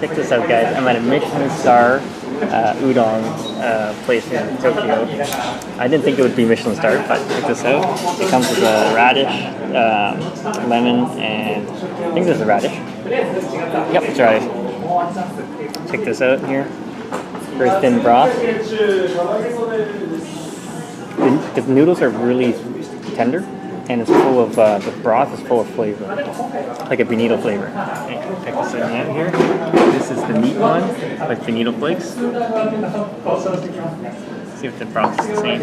Check this out, guys. I'm at a Michelin star udon place in Tokyo. I didn't think it would be Michelin star, but check this out. It comes with a radish, lemon, and I think there's a radish. Yep, it's radish. Check this out here. Very thin broth. The noodles are really tender, and it's full of the broth is full of flavor, like a benito flavor. Okay, check this out here. This is the meat one, like benito flakes. See if the broth is the same.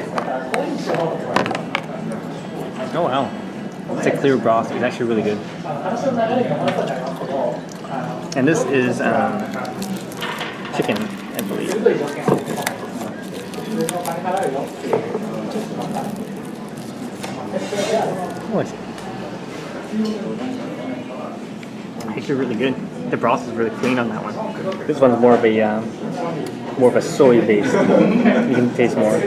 Oh wow, it's a clear broth. It's actually really good. And this is chicken, I believe. Oh, it's actually really good. The broth is really clean on that one. This one's more of a soy base. You can taste more.